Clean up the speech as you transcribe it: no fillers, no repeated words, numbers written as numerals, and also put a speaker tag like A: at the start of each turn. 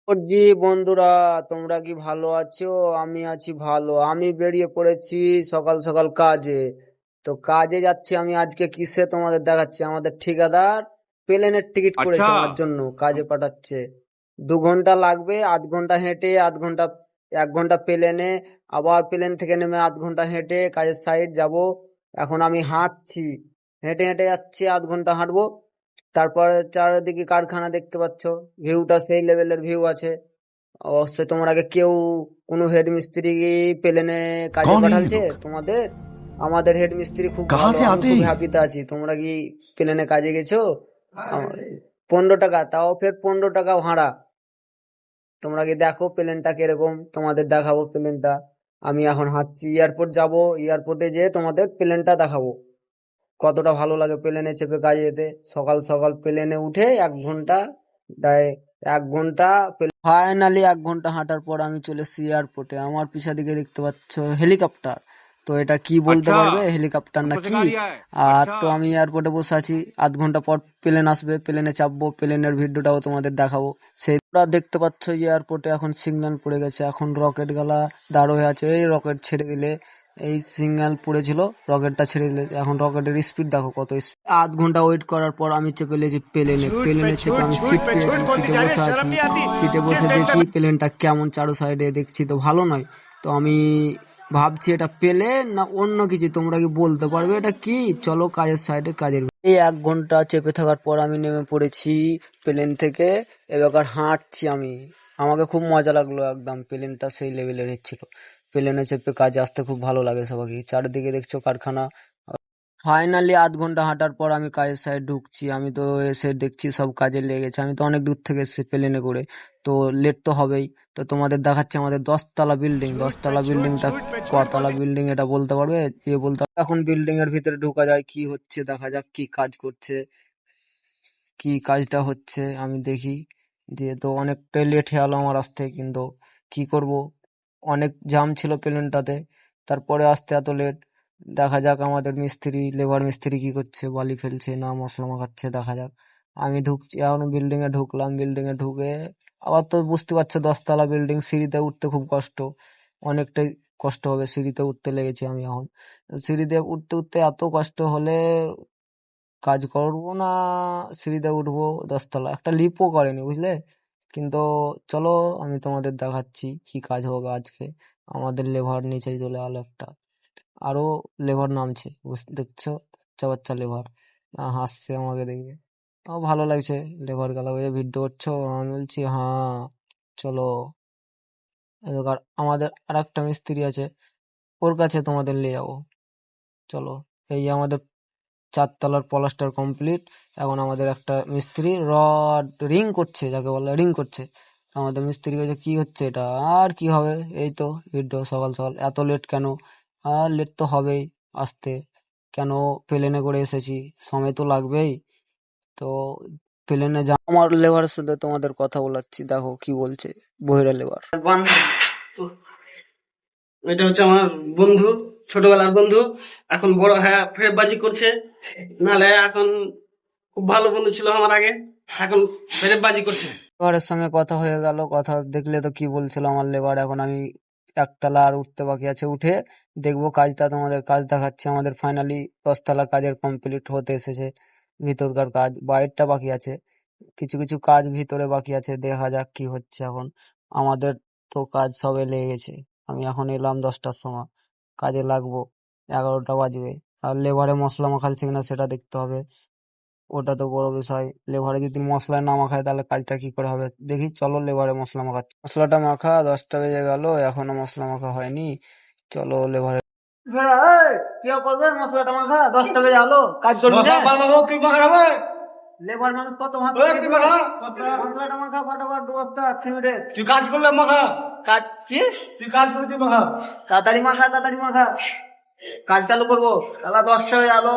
A: জি বন্ধুরা, তোমরা কি ভালো আছো? আমি আছি ভালো। আমি বেরিয়ে পড়েছি সকাল সকাল কাজে। তো কাজে যাচ্ছি আমি আজকে। কিসে তোমাদের দেখাচ্ছি। আমাদের ঠিকাদার প্লেনের টিকিট করেছে
B: अच्छा।
A: আমার জন্য, কাজে পাঠাচ্ছে। 2 ঘন্টা লাগবে, 8 ঘন্টা হেঁটে, 8 ঘন্টা, 1 ঘন্টা প্লেনে, আবার প্লেন থেকে নেমে 8 ঘন্টা হেঁটে কাজের সাইড যাব। এখন আমি হাঁটছি, হেঁটে হেঁটে যাচ্ছি, 8 ঘন্টা হাঁটবো। তারপরে চারিদিকে কারখানা দেখতে পাচ্ছ, ভিউটা সেই লেভেলের ভিউ আছে। অবশ্যই তোমরা আগে কেউ কোনো হেড মিস্ত্রি প্লেনে কাজে
B: कौन है ये
A: পাঠালছে
B: लोग?
A: তোমাদের? আমাদের হেড মিস্ত্রি খুব
B: कहाँ
A: ভালো,
B: से
A: আমি
B: आते
A: খুব
B: हैं ये?
A: হ্যাপিতে আছি। তোমরা কি প্লেনে কাজে গেছো? আম- 15 টাকা, তাও ফের 15 টাকা ভাড়া। তোমরা কি দেখো প্লেনটা কিরকম, তোমাদের দেখাবো প্লেনটা। আমি এখন হাঁটছি, এয়ারপোর্ট যাব। এয়ারপোর্টে যেয়ে তোমাদের প্লেনটা দেখাবো কতটা ভালো লাগে প্লেনে চেপে কাজে যেতে। সকাল সকাল প্লেনে উঠে 1 ঘন্টা, 1 ঘন্টা, ফাইনালি 1 ঘন্টা হাঁটার পর আমি চলে এসেছি এয়ারপোর্টে। আমার পিছা দিকে দেখতে পাচ্ছ হেলিকপ্টার। তো এটা কি বলতে
B: अच्छा।
A: পারবে হেলিকপ্টার না
B: हमको
A: কি?
B: सिखा रिया है।
A: আর
B: अच्छा।
A: তো আমি এয়ারপোর্টে বসে আছি, 8 ঘন্টা পর প্লেন আসবে, প্লেনে চাপবো, প্লেনের ভিডিওটাও তোমাদের দেখাবো। সেটা দেখতে পাচ্ছ যে এয়ারপোর্টে এখন সিগন্যাল পড়ে গেছে, এখন রকেট গালা দাঁড় হয়ে আছে। এই রকেট ছেড়ে দিলে, এই সিগন্যাল পড়েছিল, রকেটটা ছেড়ে দিলে এখন রকেটের স্পিড দেখো কত স্পিড। 8 ঘন্টা ওয়েট করার পর আমি চেপে লেছি প্লেনে।
B: झूठ पे
A: প্লেনে চেপে
B: झूठ
A: আমি
B: झूठ
A: সিট
B: पे
A: পেয়েছি,
B: झूठ बोलती
A: সিটে
B: जा रही है,
A: বসে
B: शर्म
A: আছি।
B: नहीं आती?
A: সিটে বসে
B: जिस दिन से
A: দেখি প্লেনটা কেমন চারো সাইডে দেখছি তো ভালো নয়। তো আমি ভাবছি এটা প্লেন না অন্য কিছু। তোমরা কি বলতে পারবে এটা কি? চলো কাজের সাইডে কাজের। এই 1 ঘন্টা চেপে থাকার পর আমি নেমে পড়েছি প্লেন থেকে। এবার হাঁটছি আমি। আমাকে খুব মজা লাগলো, একদম প্লেনটা সেই লেভেলের হচ্ছিল। প্লেনে চেপে কাজে আসতে খুব ভালো লাগে সবাইকে। চারিদিকে দেখছো কারখানা। ফাইনালি 8 ঘন্টা হাঁটার পর আমি কাজের সাইড ঢুকছি। আমি তো এসে দেখছি সব কাজে লেগেছে। আমি তো অনেক দূর থেকে এসেছি প্লেনে করে, তো লেট তো হবেই। তো তোমাদের দেখাচ্ছে আমাদের 10 তলা বিল্ডিং।
B: झूठ पे
A: 10 তলা
B: झूठ
A: বিল্ডিংটা
B: झूठ पे झूठ
A: কতলা
B: बोलती।
A: বিল্ডিং এটা বলতে পারবে? যে বলতে পারবে। এখন বিল্ডিং এর ভিতরে ঢোকা যায়, কি হচ্ছে দেখা যাক, কি কাজ করছে, কি কাজটা হচ্ছে আমি দেখি। দিয়ে তো অনেকটাই লেট হয়ে গেলো আমার আসতে, কিন্তু কি করব, অনেক জাম ছিল প্লেনটাতে। তারপরে আসতে এত লেট। দেখা যাক আমাদের মিস্ত্রি, লেবার মিস্ত্রি কি করছে, বালি ফেলছে না মশলা মাখাচ্ছে, দেখা যাক। আমি ঢুকছি এখন বিল্ডিং এ, ঢুকলাম বিল্ডিং এ। ঢুকে আবার তো বুঝতে পারছো 10 তলা বিল্ডিং, সিঁড়িতে উঠতে খুব কষ্ট, অনেকটাই কষ্ট হবে। সিঁড়িতে উঠতে লেগেছি আমি এখন। সিঁড়িতে উঠতে উঠতে এত কষ্ট হলে কাজ করবো না, সিঁড়িতে উঠবো 10 তলা। একটা লিফটও করেনি বুঝলে। কিন্তু চলো আমি তোমাদের দেখাচ্ছি কি কাজ হবে আজকে। আমাদের লেবার নিচে চলে এলো একটা, আরো লেবার নামছে, দেখছো, বাচ্চা বাচ্চা লেবার হাসছে আমাকে দেখে। ভালো লাগছে। লেবার গেলা ভিডিও করছো, আমি বলছি হ্যাঁ চলো। এবার আমাদের আর একটা মিস্ত্রি আছে, ওর কাছে তোমাদের নিয়ে যাবো। চলো, এই যে আমাদের 4 তলার প্লাস্টার কমপ্লিট। এখন আমাদের একটা মিস্ত্রি রড রিং করছে, যাকে বলে রিং করছে। আমাদের মিস্ত্রি বলছে কি হচ্ছে এটা? আর কি হবে, এই তো ভিডিও। সকাল সকাল এত লেট কেন? আর লেট তো হবেই আসতে, কেন প্লেনে করে এসেছি, সময় তো লাগবেই। তো প্লেনে যা, আমার লেবারের সাথে তোমাদের কথা বলাচ্ছি, দেখো কি বলছে বহিরা লেবার।
C: এটা হচ্ছে আমার বন্ধু, ছোটবেলার বন্ধু। এখন বড় হয়ে ফেরবাজি করছে। নাহলে এখন খুব ভালো বন্ধু ছিল আমার আগে, এখন ফেরবাজি করছে।
A: লেবারের সঙ্গে কথা হয়ে গেল, কথা দেখলে তো কি বলছিল আমার লেবার। এখন আমি 1 তলা আর উঠতে বাকি আছে, উঠে দেখবো কাজটা, তোমাদের কাজ দেখাচ্ছে। আমাদের ফাইনালি 10 তলা কাজের কমপ্লিট হতে এসেছে। ভিতরকার কাজ বাইরটা বাকি আছে, কিছু কিছু কাজ ভিতরে বাকি আছে, দেখা যাক কি হচ্ছে এখন। আমাদের তো কাজ সবে লেগে গেছে। আমি এখন এলাম 10টার সময়, কাজে লাগবো 11টা বাজবে। আর লেবারে মশলা মাখালছে কিনা সেটা দেখতে হবে, ওটা তো বড় বিষয়। লেবারে যদি মশলা না মাখায় তাহলে কাজটা কি করে হবে। দেখি চলো, লেবারে মশলা মাখাচ্ছে। মশলাটা মাখা 10টা বেজে গেল, এখনো মশলা মাখা হয়নি। চলো লেবারে। কি করবে মশলাটা মাখা? 10টা বেজে গেলো, কাজ করবি না?
C: তুই পাকাবে
A: লেবার মানুষ কত ভাত
C: তুই পাকা,
A: মশলাটা মাখা ফটাফট, 2 বস্তা 3 মিনিটে।
C: তুই কাজ করলে মাখা,
A: কাজ কি?
C: তুই কাজ করে তুই মাখা।
A: তাড়াতাড়ি মাখা, তাড়াতাড়ি মাখা, কাজ চালু করবো। তাহলে 10টা হয়ে গেলো।